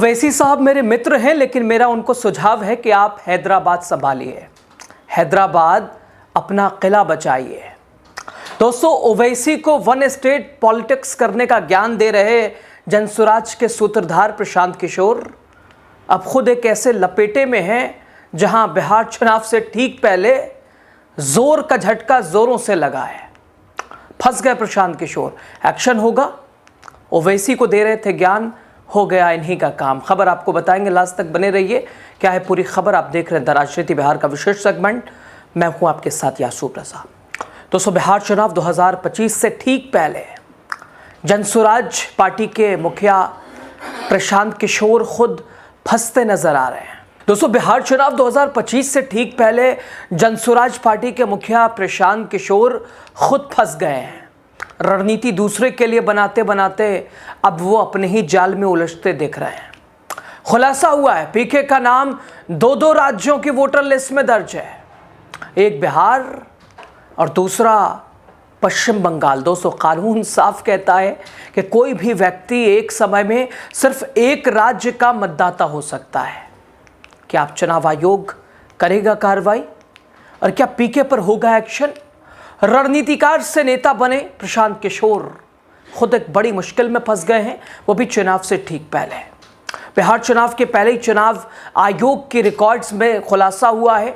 ओवैसी साहब मेरे मित्र हैं, लेकिन मेरा उनको सुझाव है कि आप हैदराबाद संभालिए, हैदराबाद अपना किला बचाइए। दोस्तों, ओवैसी को वन स्टेट पॉलिटिक्स करने का ज्ञान दे रहे जनसुराज के सूत्रधार प्रशांत किशोर अब खुद एक ऐसे लपेटे में हैं जहां बिहार चुनाव से ठीक पहले जोर का झटका जोरों से लगा है। फंस गए प्रशांत किशोर, एक्शन होगा। ओवैसी को दे रहे थे ज्ञान, हो गया इन्हीं का काम। खबर आपको बताएंगे, लास्ट तक बने रहिए। क्या है पूरी खबर, आप देख रहे हैं द राजनीति बिहार का विशेष सेगमेंट। मैं हूं आपके साथ यासू प्रसाद। दोस्तों, बिहार चुनाव 2025 से ठीक पहले जनसुराज पार्टी के मुखिया प्रशांत किशोर खुद फंसते नजर आ रहे हैं। दोस्तों, बिहार चुनाव 2025 से ठीक पहले जनसुराज पार्टी के मुखिया प्रशांत किशोर खुद फंस गए हैं। रणनीति दूसरे के लिए बनाते बनाते अब वो अपने ही जाल में उलझते दिख रहे हैं। खुलासा हुआ है, पीके का नाम दो राज्यों की वोटर लिस्ट में दर्ज है, एक बिहार और दूसरा पश्चिम बंगाल। दोस्तों, कानून साफ कहता है कि कोई भी व्यक्ति एक समय में सिर्फ एक राज्य का मतदाता हो सकता है। क्या आप चुनाव आयोग करेगा कार्रवाई और क्या पीके पर होगा एक्शन? रणनीतिकार से नेता बने प्रशांत किशोर खुद एक बड़ी मुश्किल में फंस गए हैं, वो भी चुनाव से ठीक पहले। बिहार चुनाव के पहले ही चुनाव आयोग के रिकॉर्ड्स में खुलासा हुआ है,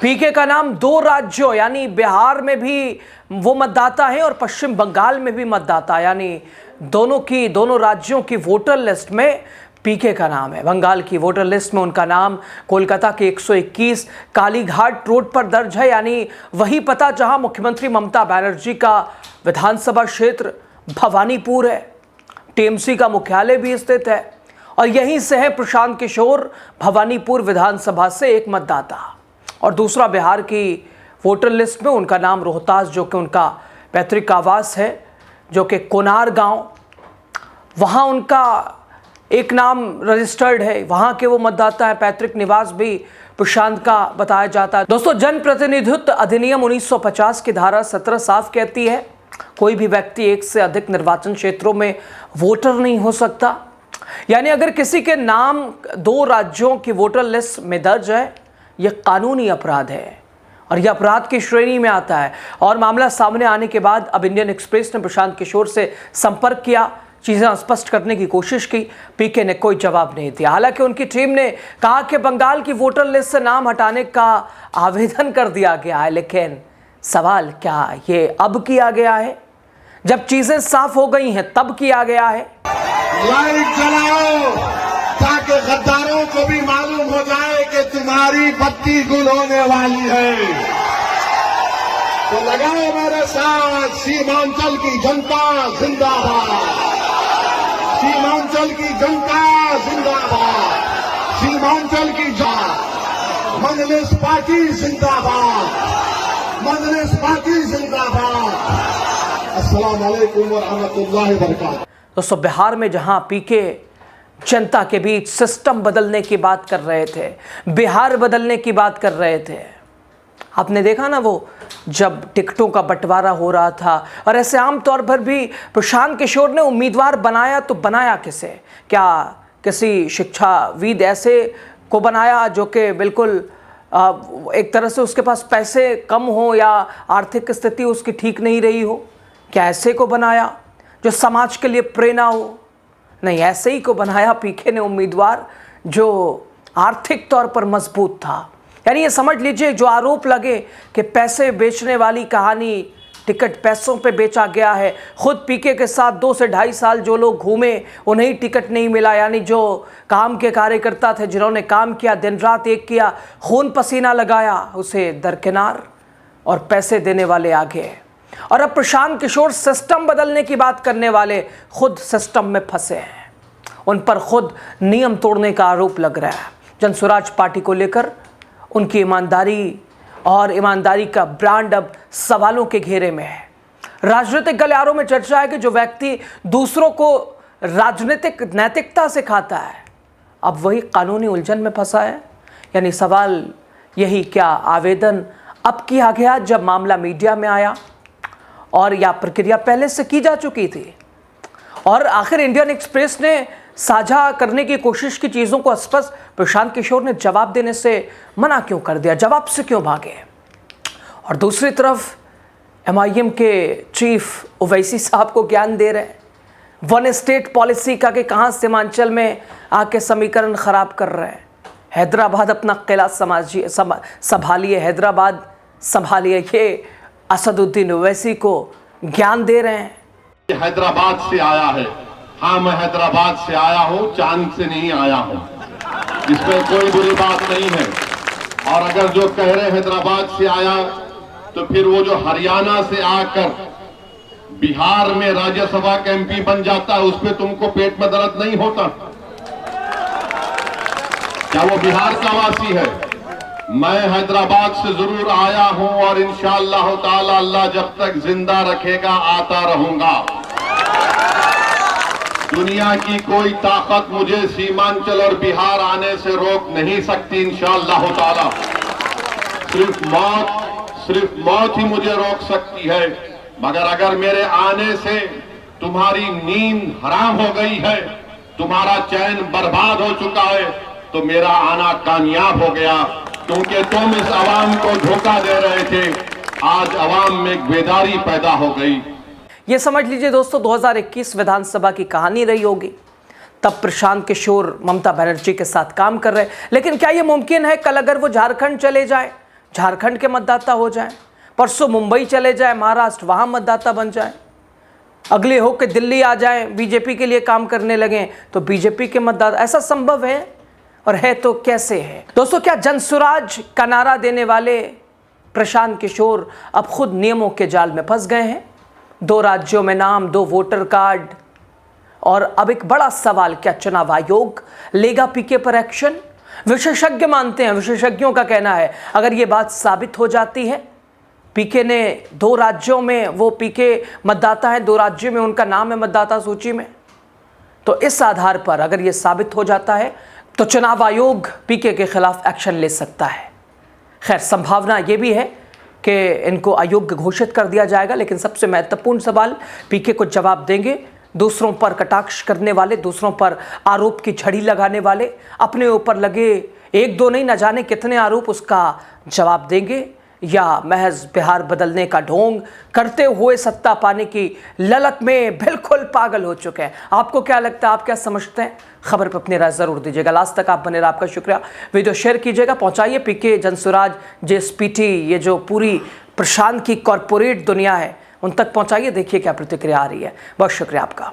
पीके का नाम दो राज्यों यानी बिहार में भी वो मतदाता है और पश्चिम बंगाल में भी मतदाता, यानी दोनों राज्यों की वोटर लिस्ट में पीके का नाम है। बंगाल की वोटर लिस्ट में उनका नाम कोलकाता के 121 कालीघाट रोड पर दर्ज है, यानी वही पता जहां मुख्यमंत्री ममता बनर्जी का विधानसभा क्षेत्र भवानीपुर है। टीएमसी का मुख्यालय भी स्थित है और यहीं से है प्रशांत किशोर। भवानीपुर विधानसभा से एक मतदाता और दूसरा बिहार की वोटर लिस्ट में उनका नाम रोहतास, जो कि उनका पैतृक आवास है, जो कि कोनार गांव, वहां उनका एक नाम रजिस्टर्ड है, वहां के वो मतदाता है। पैतृक निवास भी प्रशांत का बताया जाता है। दोस्तों, जन प्रतिनिधित्व अधिनियम 1950 की धारा 17 साफ कहती है कोई भी व्यक्ति एक से अधिक निर्वाचन क्षेत्रों में वोटर नहीं हो सकता। यानी अगर किसी के नाम दो राज्यों की वोटर लिस्ट में दर्ज है, यह कानूनी अपराध है और यह अपराध की श्रेणी में आता है। और मामला सामने आने के बाद अब इंडियन एक्सप्रेस ने प्रशांत किशोर से संपर्क किया, चीजें स्पष्ट करने की कोशिश की। पीके ने कोई जवाब नहीं दिया। हालांकि उनकी टीम ने कहा कि बंगाल की वोटर लिस्ट से नाम हटाने का आवेदन कर दिया गया है, लेकिन सवाल क्या ये अब किया गया है? जब चीजें साफ हो गई हैं तब किया गया है? लाइट जलाओ ताकि गद्दारों को भी मालूम हो जाए कि तुम्हारी बत्ती गुल होने वाली है। तो लगाओ मेरे साथ, सीमांचल की जनता जिंदाबाद, सीमांचल की जनता जिंदाबाद, सीमांचल की मजलिस पार्टी जिंदाबाद, मजलिस पार्टी जिंदाबाद। अस्सलाम वालेकुम व रहमतुल्लाहि व बरकातहू। दोस्तों, बिहार में जहां पीके जनता के बीच सिस्टम बदलने की बात कर रहे थे, बिहार बदलने की बात कर रहे थे, आपने देखा ना वो जब टिकटों का बंटवारा हो रहा था और ऐसे आम तौर पर भी प्रशांत किशोर ने उम्मीदवार बनाया, तो बनाया किसे? क्या किसी शिक्षाविद ऐसे को बनाया जो कि बिल्कुल एक तरह से उसके पास पैसे कम हो या आर्थिक स्थिति उसकी ठीक नहीं रही हो? क्या ऐसे को बनाया जो समाज के लिए प्रेरणा हो? नहीं, ऐसे ही को बनाया पीके ने उम्मीदवार जो आर्थिक तौर पर मजबूत था। यानी ये समझ लीजिए, जो आरोप लगे कि पैसे बेचने वाली कहानी, टिकट पैसों पे बेचा गया है। खुद पीके के साथ 2 से 2.5 साल जो लोग घूमे उन्हें टिकट नहीं मिला, यानी जो काम के कार्यकर्ता थे, जिन्होंने काम किया, दिन रात एक किया, खून पसीना लगाया, उसे दरकिनार और पैसे देने वाले आगे। और अब प्रशांत किशोर सिस्टम बदलने की बात करने वाले खुद सिस्टम में फंसे हैं। उन पर खुद नियम तोड़ने का आरोप लग रहा है। जनसुराज पार्टी को लेकर उनकी ईमानदारी और ईमानदारी का ब्रांड अब सवालों के घेरे में है। राजनीतिक गलियारों में चर्चा है कि जो व्यक्ति दूसरों को राजनीतिक नैतिकता सिखाता है, अब वही कानूनी उलझन में फंसा है। यानी सवाल यही, क्या आवेदन अब किया गया जब मामला मीडिया में आया, और या प्रक्रिया पहले से की जा चुकी थी? और आखिर इंडियन एक्सप्रेस ने साझा करने की कोशिश की चीज़ों को स्पष्ट प्रशांत किशोर ने जवाब देने से मना क्यों कर दिया, जवाब से क्यों भागे? और दूसरी तरफ MIM के चीफ ओवैसी साहब को ज्ञान दे रहे हैं वन स्टेट पॉलिसी का कि कहाँ सीमांचल में आके समीकरण खराब कर रहे हैं। हैदराबाद अपना किला संभालिए, हैदराबाद संभालिए, ये असदुद्दीन ओवैसी को ज्ञान दे रहे हैं। हैदराबाद से आया है। हाँ, मैं हैदराबाद से आया हूँ, चांद से नहीं आया हूँ, इसमें कोई बुरी बात नहीं है। और अगर जो कह रहे हैदराबाद से आया, तो फिर वो जो हरियाणा से आकर बिहार में राज्यसभा का MP बन जाता है, उस पर तुमको पेट में दर्द नहीं होता? क्या वो बिहार का वासी है? मैं हैदराबाद से जरूर आया हूं और इंशाअल्लाह ताला अल्लाह जब तक जिंदा रखेगा आता रहूंगा। दुनिया की कोई ताकत मुझे सीमांचल और बिहार आने से रोक नहीं सकती इंशाअल्लाह ताला। सिर्फ मौत ही मुझे रोक सकती है। मगर अगर मेरे आने से तुम्हारी नींद हराम हो गई है, तुम्हारा चैन बर्बाद हो चुका है, तो मेरा आना कामयाब हो गया, क्योंकि तुम इस आवाम को धोखा दे रहे थे। आज आवाम में एक बेदारी पैदा हो गई। ये समझ लीजिए दोस्तों, 2021 विधानसभा की कहानी रही होगी। तब प्रशांत किशोर ममता बनर्जी के साथ काम कर रहे, लेकिन क्या ये मुमकिन है कल अगर वो झारखंड चले जाए, झारखंड के मतदाता हो जाए, परसों मुंबई चले जाए, महाराष्ट्र, वहां मतदाता बन जाए, अगले हो के दिल्ली आ जाए, बीजेपी के लिए काम करने लगे तो बीजेपी के मतदाता? ऐसा संभव है? और है तो कैसे है? दोस्तों, क्या जनसुराज का नारा देने वाले प्रशांत किशोर अब खुद नियमों के जाल में फंस गए हैं? 2 राज्यों में नाम, 2 वोटर कार्ड, और अब एक बड़ा सवाल, क्या चुनाव आयोग लेगा पीके पर एक्शन? विशेषज्ञ मानते हैं, विशेषज्ञों का कहना है अगर ये बात साबित हो जाती है, पीके ने 2 राज्यों में, वो पीके मतदाता है, 2 राज्यों में उनका नाम है मतदाता सूची में, तो इस आधार पर अगर ये साबित हो जाता है तो चुनाव आयोग पीके के खिलाफ एक्शन ले सकता है। खैर, संभावना ये भी है कि इनको अयोग्य घोषित कर दिया जाएगा, लेकिन सबसे महत्वपूर्ण सवाल, पीके को जवाब देंगे दूसरों पर कटाक्ष करने वाले, दूसरों पर आरोप की झड़ी लगाने वाले, अपने ऊपर लगे 1-2 नहीं, न जाने कितने आरोप, उसका जवाब देंगे, या महज बिहार बदलने का ढोंग करते हुए सत्ता पाने की ललक में बिल्कुल पागल हो चुके हैं? आपको क्या लगता है, आप क्या समझते हैं? खबर पर अपनी राय जरूर दीजिएगा। लास्ट तक आप बने रहे, आपका शुक्रिया। वीडियो शेयर कीजिएगा, पहुंचाइए पीके, जनसुराज, JSPT, ये जो पूरी प्रशांत की कॉरपोरेट दुनिया है, उन तक पहुंचाइए। देखिए क्या प्रतिक्रिया आ रही है। बहुत शुक्रिया आपका।